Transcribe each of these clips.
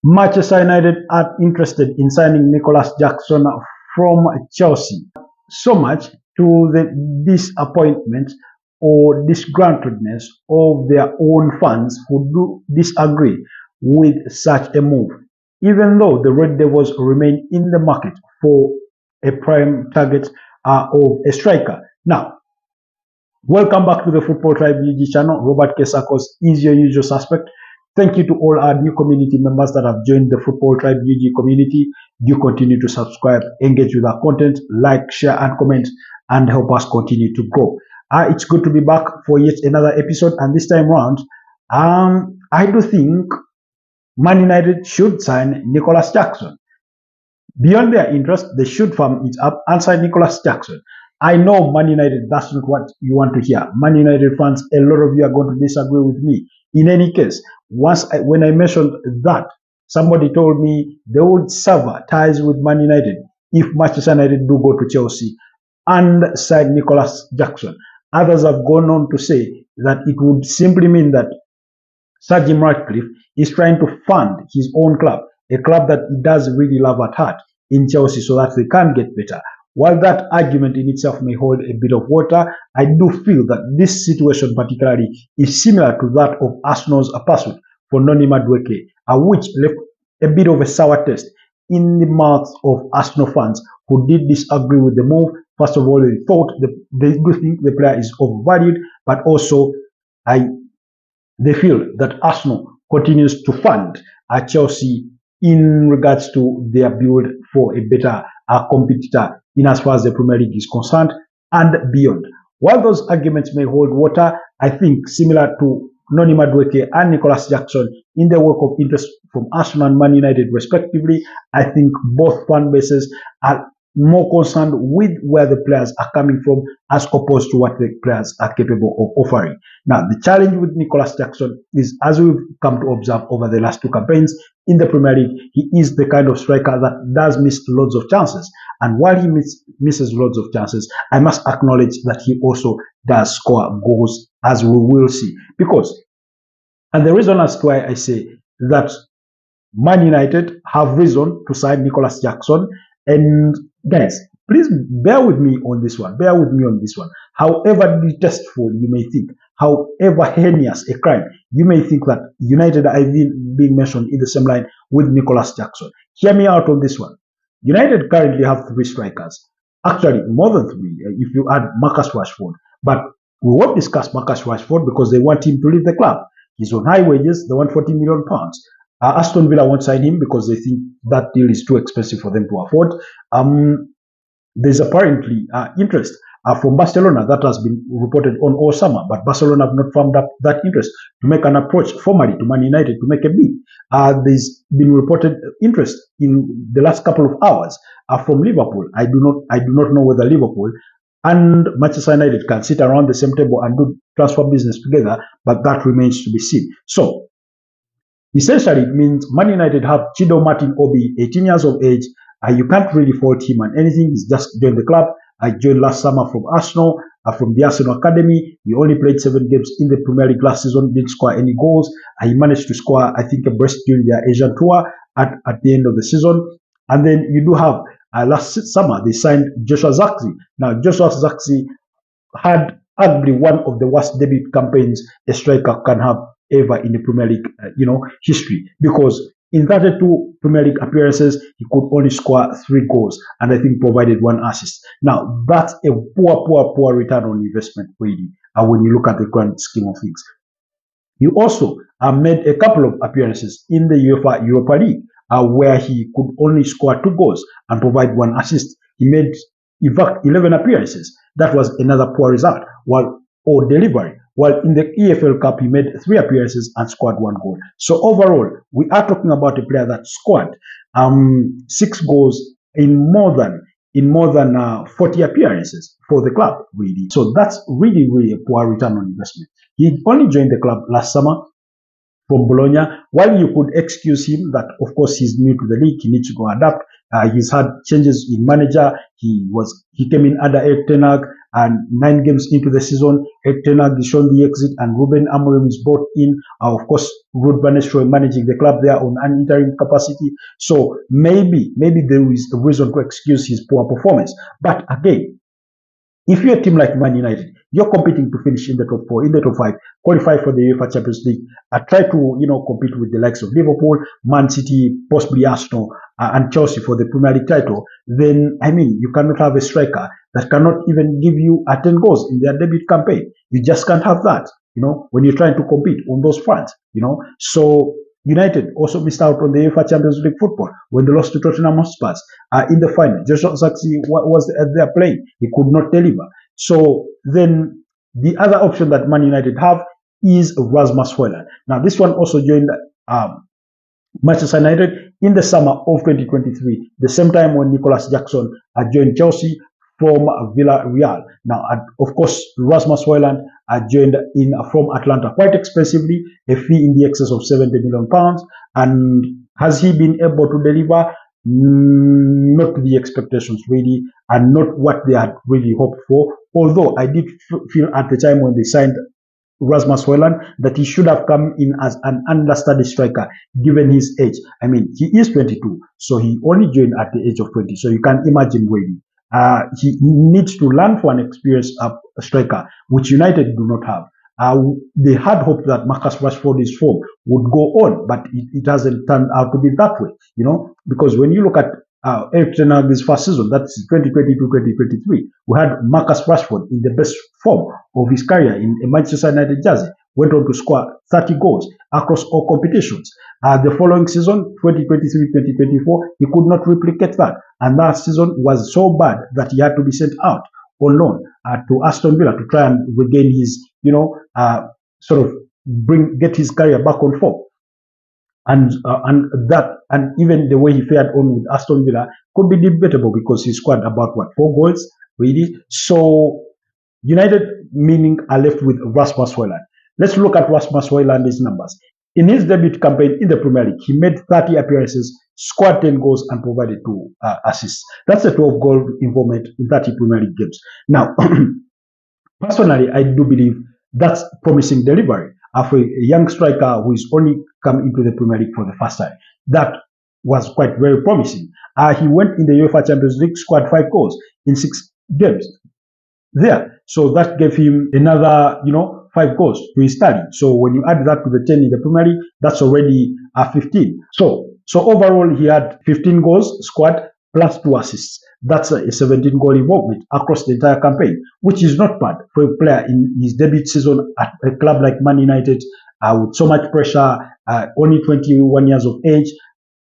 Manchester United are interested in signing Nicolas Jackson from Chelsea. So much to the disappointment or disgruntledness of their own fans who do disagree with such a move, even though the Red Devils remain in the market for a prime target of a striker. Now, welcome back to the Football Tribe UG channel. Robert Kesakos is your usual suspect. Thank you to all our new community members that have joined the Football Tribe UG community. Do continue to subscribe, engage with our content, like, share, and comment, and help us continue to grow. It's good to be back for yet another episode, and this time round, I do think Man United should sign Nicolas Jackson. Beyond their interest, they should firm it up and sign Nicolas Jackson. I know Man United, that's not what you want to hear. Man United fans, a lot of you are going to disagree with me. In any case, when I mentioned that, somebody told me they would sever ties with Man United if Manchester United do go to Chelsea and sign Nicolas Jackson. Others have gone on to say that it would simply mean that Sir Jim Ratcliffe is trying to fund his own club, a club that he does really love at heart, in Chelsea, so that they can get better. While that argument in itself may hold a bit of water, I do feel that this situation particularly is similar to that of Arsenal's pursuit for Noni Madueke, which left a bit of a sour taste in the mouths of Arsenal fans who did disagree with the move. First of all, they do think the player is overvalued, but also they feel that Arsenal continues to fund Chelsea in regards to their build for a better competitor in as far as the Premier League is concerned and beyond. While those arguments may hold water, I think similar to Noni Madueke and Nicolas Jackson in the work of interest from Arsenal and Man United respectively, I think both fan bases are more concerned with where the players are coming from as opposed to what the players are capable of offering. Now, the challenge with Nicolas Jackson is, as we've come to observe over the last two campaigns in the Premier League, he is the kind of striker that does miss loads of chances. And while he misses loads of chances, I must acknowledge that he also does score goals, as we will see. And the reason as to why I say that Man United have reason to sign Nicolas Jackson, and guys, please bear with me on this one. Bear with me on this one. However detestful you may think, however heinous a crime you may think that United are being mentioned in the same line with Nicolas Jackson, hear me out on this one. United currently have three strikers. Actually, more than three, if you add Marcus Rashford. But we won't discuss Marcus Rashford because they want him to leave the club. He's on high wages. They want £40 million. Aston Villa won't sign him because they think that deal is too expensive for them to afford. There's apparently interest from Barcelona that has been reported on all summer, but Barcelona have not firmed up that interest to make an approach formally to Man United to make a bid. There's been reported interest in the last couple of hours from Liverpool. I do not know whether Liverpool and Manchester United can sit around the same table and do transfer business together, but that remains to be seen. So essentially, it means Man United have Chido Martin Obi, 18 years of age. You can't really fault him on anything. He's just joined the club. I joined last summer from Arsenal, from the Arsenal Academy. He only played 7 games in the Premier League last season, didn't score any goals. He managed to score, I think, a brace during their Asian tour at the end of the season. And then you do have, last summer, they signed Joshua Zirkzee. Now, Joshua Zirkzee had arguably one of the worst debut campaigns a striker can have ever in the Premier League, history, because in 32 Premier League appearances, he could only score 3 goals and I think provided 1 assist. Now, that's a poor return on investment, really, when you look at the grand scheme of things. He also made a couple of appearances in the UEFA Europa League, where he could only score 2 goals and provide 1 assist. He made, in fact, 11 appearances. That was another poor result, or delivery. While in the EFL Cup, he made 3 appearances and scored 1 goal. So overall, we are talking about a player that scored 6 goals in more than 40 appearances for the club, really. So that's really a poor return on investment. He only joined the club last summer from Bologna. While you could excuse him that, of course, he's new to the league, he needs to go adapt. He's had changes in manager. He came in under Erik ten Hag. And 9 games into the season, Erik ten Hag is shown the exit, and Ruben Amorim is brought in. Of course, Ruud van Nistelrooy managing the club there on an interim capacity. So maybe there is a reason to excuse his poor performance. But again, if you're a team like Man United, you're competing to finish in the top 4, in the top 5, qualify for the UEFA Champions League, try to compete with the likes of Liverpool, Man City, possibly Arsenal, and Chelsea for the Premier League title. Then I mean, you cannot have a striker that cannot even give you 10 goals in their debut campaign. You just can't have that. When you're trying to compete on those fronts. So United also missed out on the UEFA Champions League football when they lost to Tottenham Hotspur in the final. Joshua Zirkzee was there playing. He could not deliver. So then the other option that Man United have is Rasmus Højlund. Now this one also joined Manchester United in the summer of 2023, the same time when Nicolas Jackson joined Chelsea from Villarreal. Now, of course, Rasmus Højlund joined in from Atlanta quite expensively, a fee in the excess of £70 million. And has he been able to deliver? Not to the expectations really, and not what they had really hoped for. Although I did feel at the time when they signed Rasmus Højlund that he should have come in as an understudy striker given his age. I mean, he is 22, so he only joined at the age of 20. So you can imagine really. He needs to learn for an experienced striker, which United do not have. They had hoped that Marcus Rashford's form would go on, but it hasn't turned out to be that way, because when you look at Erik ten Hag's first season, that's 2022-2023, we had Marcus Rashford in the best form of his career in a Manchester United jersey, went on to score 30 goals across all competitions. The following season, 2023-2024, he could not replicate that, and that season was so bad that he had to be sent out on loan to Aston Villa to try and regain his, sort of get his career back on form. And even the way he fared on with Aston Villa could be debatable because he scored about 4 goals really. So United meaning are left with Rasmus Højlund. Let's look at Rasmus Højlund's numbers. In his debut campaign in the Premier League, he made 30 appearances, scored 10 goals, and provided 2 assists. That's a 12-goal involvement in 30 Premier League games. Now, personally, I do believe that's promising delivery for a young striker who is only come into the Premier League for the first time. That was quite very promising. He went in the UEFA Champions League, scored 5 goals in 6 games there. So that gave him another, 5 goals to his tally. So when you add that to the 10 in the Premier League, that's already 15. So overall, he had 15 goals scored plus 2 assists. That's a 17-goal involvement across the entire campaign, which is not bad for a player in his debut season at a club like Man United with so much pressure, only 21 years of age,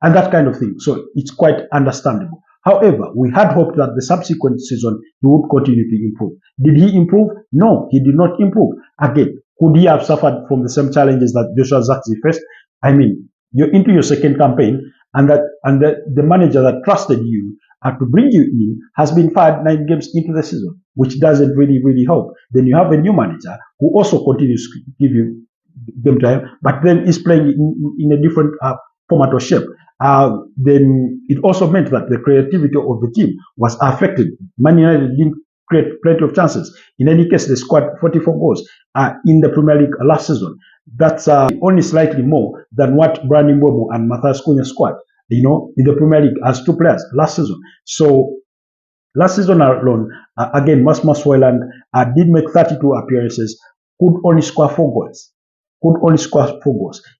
and that kind of thing. So it's quite understandable. However, we had hoped that the subsequent season he would continue to improve. Did he improve? No, he did not improve. Again, could he have suffered from the same challenges that Joshua Zirkzee faced? I mean, you're into your second campaign, and the manager that trusted you to bring you in has been fired 9 games into the season, which doesn't really help. Then you have a new manager who also continues to give you game time, but then is playing in a different format or shape. Then it also meant that the creativity of the team was affected. Man United didn't create plenty of chances. In any case, they scored 44 goals in the Premier League last season. That's only slightly more than what Brani Mbeumo and Matthias Cunha scored, in the Premier League as 2 players last season. So last season alone, again, Rasmus Højlund did make 32 appearances, could only score 4 goals.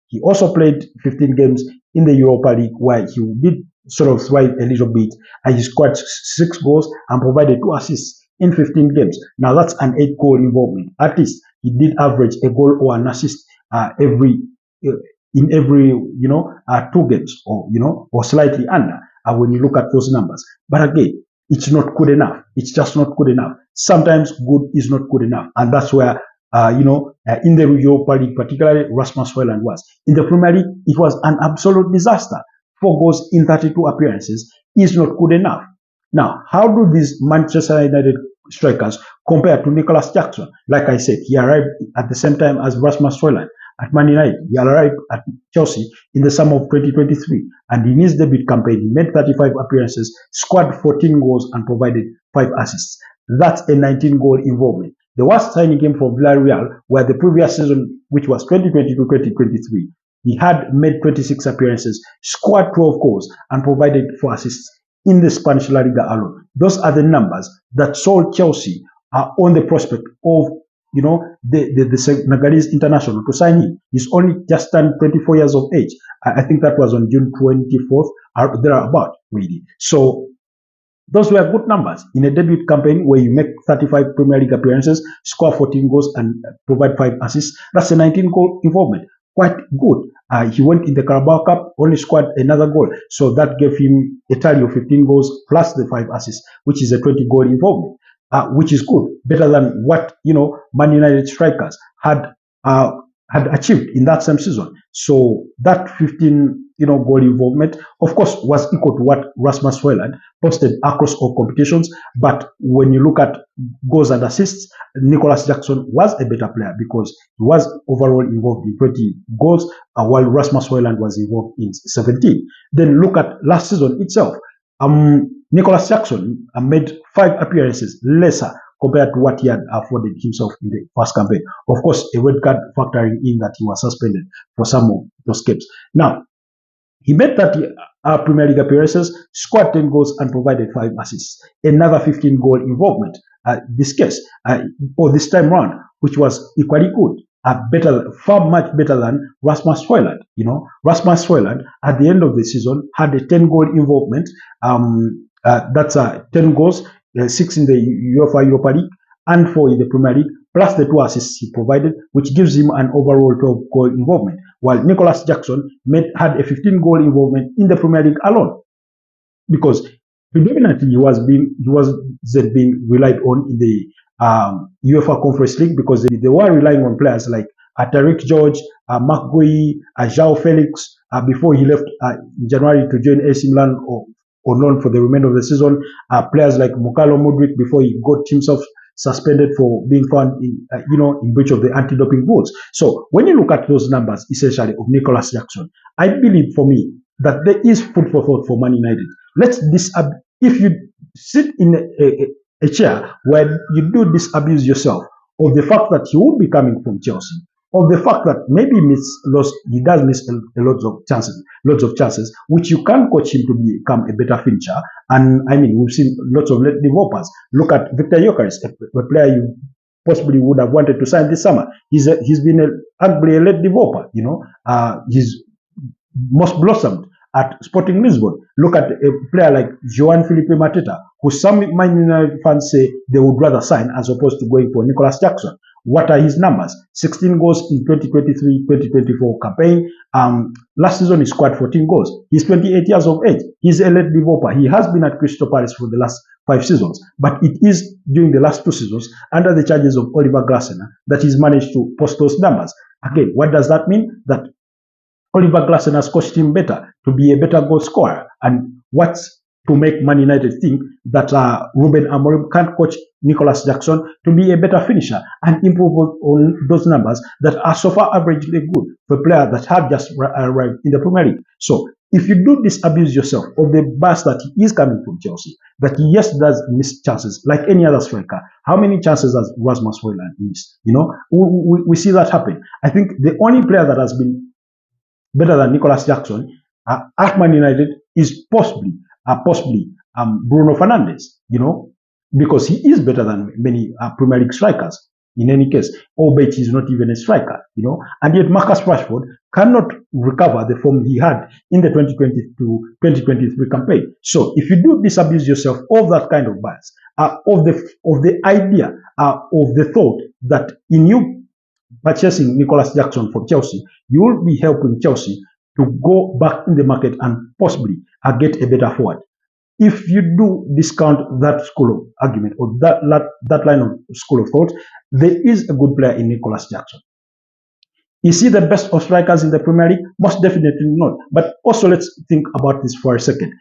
He also played 15 games in the Europa League where he did sort of thrive a little bit, and he scored 6 goals and provided 2 assists in 15 games. Now that's an 8-goal involvement. At least he did average a goal or an assist in every 2 games, or slightly under when you look at those numbers. But again, it's not good enough. It's just not good enough. Sometimes good is not good enough, and that's where in the Europa League, particularly Rasmus Højlund was. In the Premier League, it was an absolute disaster. 4 goals in 32 appearances is not good enough. Now, how do these Manchester United strikers compare to Nicolas Jackson? Like I said, he arrived at the same time as Rasmus Højlund at Man United. He arrived at Chelsea in the summer of 2023, and in his debut campaign, he made 35 appearances, scored 14 goals, and provided 5 assists. That's a 19 goal involvement. The worst signing came from Villarreal, where the previous season, which was 2022-2023, he had made 26 appearances, scored 12 goals, and provided 4 assists in the Spanish La Liga alone. Those are the numbers that sold Chelsea on the prospect of the Senegalese international to sign him. He's only just turned 24 years of age. I think that was on June 24th, or thereabout, really. So those were good numbers in a debut campaign where you make 35 Premier League appearances, score 14 goals, and provide 5 assists. That's a 19 goal involvement. Quite good. He went in the Carabao Cup, only scored another goal. So that gave him a tally of 15 goals plus the 5 assists, which is a 20 goal involvement, which is good. Better than what, Man United strikers had achieved in that same season. So that 15 goal involvement, of course, was equal to what Rasmus Højlund posted across all competitions. But when you look at goals and assists, Nicolas Jackson was a better player because he was overall involved in 20 goals, while Rasmus Højlund was involved in 17. Then look at last season itself. Nicolas Jackson made 5 appearances lesser compared to what he had afforded himself in the first campaign. Of course, a red card factoring in that he was suspended for some of those games. Now, he made 30 Premier League appearances, scored 10 goals, and provided 5 assists. Another 15 goal involvement. This case, or this time round, which was equally good. Far much better than Rasmus Højlund. Rasmus Højlund at the end of the season had a 10 goal involvement. That's 10 goals, 6 in the UEFA Europa League and 4 in the Premier League, plus the 2 assists he provided, which gives him an overall 12 goal involvement. While Nicolas Jackson had a 15 goal involvement in the Premier League alone, because predominantly he was being relied on in the UEFA Conference League, because they were relying on players like Tariq George, Marc Guehi, João Felix, before he left in January to join AC Milan or loan for the remainder of the season. Players like Mukalo Mudryk before he got himself suspended for being found in breach of the anti-doping rules. So when you look at those numbers, essentially, of Nicolas Jackson, I believe for me that there is food for thought for Man United. If you sit in a chair where you do disabuse yourself of the fact that he will be coming from Chelsea, of the fact that maybe he does miss a lot of chances, which you can coach him to become a better finisher. And I mean, we've seen lots of late developers. Look at Victor Gyökeres, a player you possibly would have wanted to sign this summer. He's been arguably a late developer. He's most blossomed at Sporting Lisbon. Look at a player like João Felipe Mateta, who some Man United fans say they would rather sign as opposed to going for Nicolas Jackson. What are his numbers? 16 goals in 2023-2024 campaign. Last season he scored 14 goals. He's 28 years of age. He's a late developer. He has been at Crystal Palace for the last 5 seasons, but it is during the last 2 seasons under the charges of Oliver Glasner that he's managed to post those numbers. Again, what does that mean? That Oliver Glasner has coached him better to be a better goal scorer. And what's to make Man United think that Ruben Amorim can't coach Nicolas Jackson to be a better finisher and improve on those numbers that are so far averagely good for a player that had just arrived in the Premier League. So if you do disabuse yourself of the bias that he is coming from Chelsea, that he does miss chances like any other striker. How many chances has Rasmus Højlund missed? We see that happen. I think the only player that has been better than Nicolas Jackson at Man United is possibly Bruno Fernandes, because he is better than many Premier League strikers in any case, albeit he's not even a striker, and yet Marcus Rashford cannot recover the form he had in the 2022-2023 campaign. So if you do disabuse yourself of that kind of bias, of the idea, of the thought that in you purchasing Nicolas Jackson from Chelsea, you will be helping Chelsea to go back in the market and possibly get a better forward. If you do discount that school of argument or that line of school of thought, there is a good player in Nicolas Jackson. Is he the best of strikers in the Premier League? Most definitely not. But also let's think about this for a second.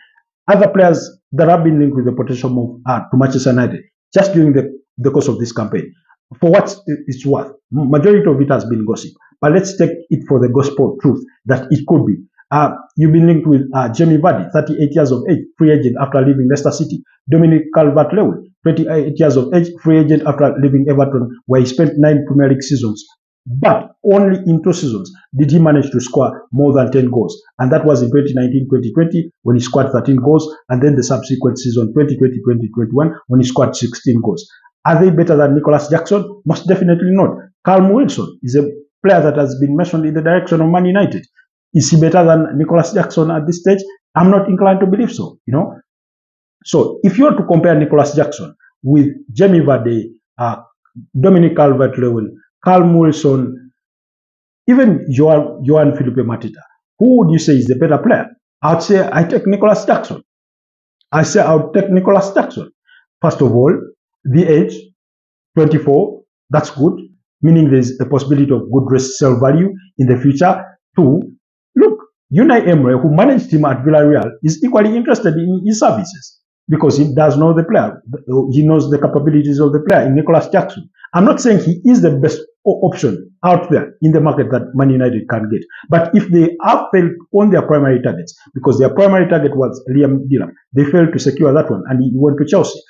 Other players that have been linked with the potential move to Manchester United just during the course of this campaign. For what it's worth, majority of it has been gossip. But let's take it for the gospel truth that it could be. You've been linked with Jamie Vardy, 38 years of age, free agent after leaving Leicester City. Dominic Calvert-Lewin, 28 years of age, free agent after leaving Everton, where he spent 9 Premier League seasons. But only in 2 seasons did he manage to score more than 10 goals. And that was in 2019-2020 when he scored 13 goals, and then the subsequent season, 2020-2021, when he scored 16 goals. Are they better than Nicolas Jackson? Most definitely not. Callum Wilson is a player that has been mentioned in the direction of Man United. Is he better than Nicolas Jackson at this stage? I'm not inclined to believe so, So if you want to compare Nicolas Jackson with Jamie Vardy, Dominic Calvert-Lewin, Callum Wilson, even Joan Felipe Mateta, who would you say is the better player? I'd say I take Nicolas Jackson. I say I would take Nicolas Jackson. First of all, the age, 24, that's good, meaning there's a possibility of good resale value in the future. 2, look, Unai Emery, who managed him at Villarreal, is equally interested in his services because he does know the player. He knows the capabilities of the player in Nicolas Jackson. I'm not saying he is the best option out there in the market that Man United can get. But if they have failed on their primary targets, because their primary target was Liam Delap, they failed to secure that one and he went to Chelsea.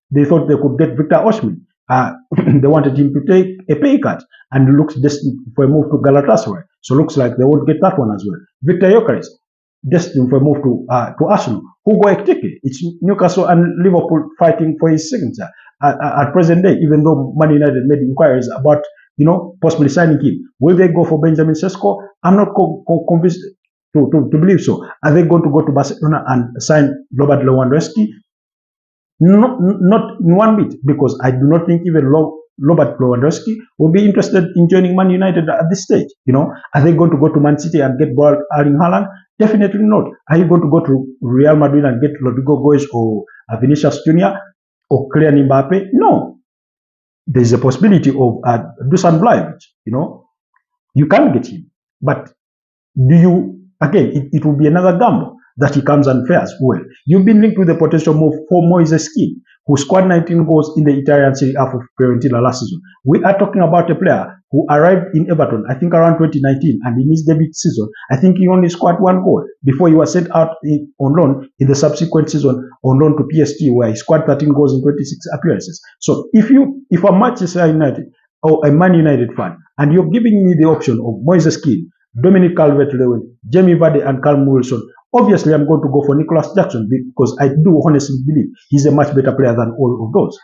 They thought they could get Victor Osimhen. They wanted him to take a pay cut and looks destined for a move to Galatasaray. So looks like they won't get that one as well. Victor Gyökeres, destined for a move to Arsenal. Hugo Ekitike, it's Newcastle and Liverpool fighting for his signature at present day, even though Man United made inquiries about, possibly signing him. Will they go for Benjamin Sesko? I'm not convinced to believe so. Are they going to go to Barcelona and sign Robert Lewandowski? Not in one bit, because I do not think even Robert Lewandowski will be interested in joining Man United at this stage. Are they going to go to Man City and get Erling Haaland? Definitely not. Are you going to go to Real Madrid and get Rodrigo Goes or Vinicius Junior or Kylian Mbappe? No. There is a possibility of Dusan Vlahovic. You can get him, but do you? Again, it will be another gamble that he comes and fares well. You've been linked with a potential move for Moises Kean, who scored 19 goals in the Italian Serie A for Fiorentina last season. We are talking about a player who arrived in Everton, I think around 2019, and in his debut season, I think he only scored 1 goal before he was sent out on loan in the subsequent season on loan to PSG, where he scored 13 goals in 26 appearances. So if a Manchester United or a Man United fan, and you're giving me the option of Moises Kean, Dominic Calvert-Lewin, Jamie Vardy, and Callum Wilson, obviously I'm going to go for Nicolas Jackson because I do honestly believe he's a much better player than all of those.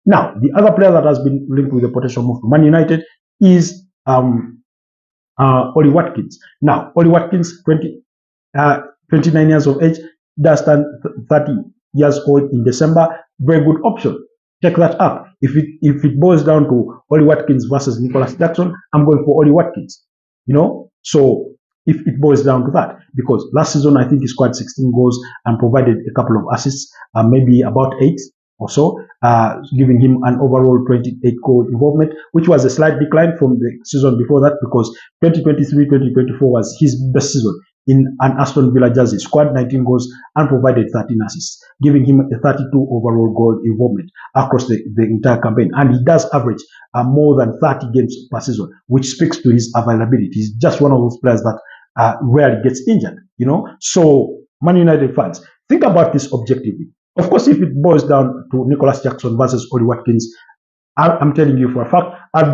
Now, the other player that has been linked with a potential move to Man United is Ollie Watkins. Now, Ollie Watkins, 29 years of age, does turn 30 years old in December. Very good option. Take that up. If it boils down to Ollie Watkins versus Nicolas Jackson, I'm going for Ollie Watkins. So if it boils down to that, because last season I think he scored 16 goals and provided a couple of assists, maybe about 8 or so, giving him an overall 28 goal involvement, which was a slight decline from the season before that, because 2023-2024 was his best season in an Aston Villa jersey, scored 19 goals and provided 13 assists, giving him a 32 overall goal involvement across the entire campaign. And he does average more than 30 games per season, which speaks to his availability. He's just one of those players that rarely gets injured, So, Man United fans, think about this objectively. Of course, if it boils down to Nicolas Jackson versus Ollie Watkins, I'm telling you for a fact, I'd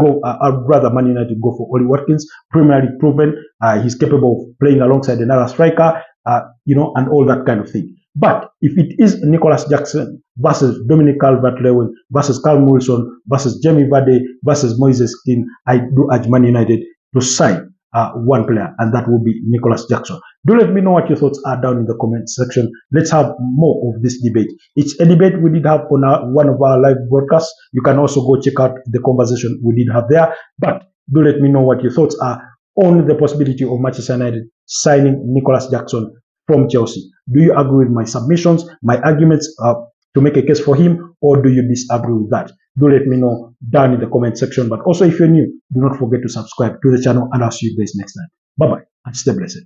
rather Man United go for Ollie Watkins, primarily proven. He's capable of playing alongside another striker, and all that kind of thing. But if it is Nicolas Jackson versus Dominic Calvert-Lewin versus Callum Wilson versus Jamie Vardy versus Moises Kean, I do urge Man United to sign one player, and that will be Nicolas Jackson. Do let me know what your thoughts are down in the comment section. Let's have more of this debate. It's a debate we did have on one of our live broadcasts. You can also go check out the conversation we did have there. But do let me know what your thoughts are on the possibility of Manchester United signing Nicolas Jackson from Chelsea. Do you agree with my submissions, my arguments to make a case for him, or do you disagree with that? Do let me know down in the comment section. But also, if you're new, do not forget to subscribe to the channel, and I'll see you guys next time. Bye-bye and stay blessed.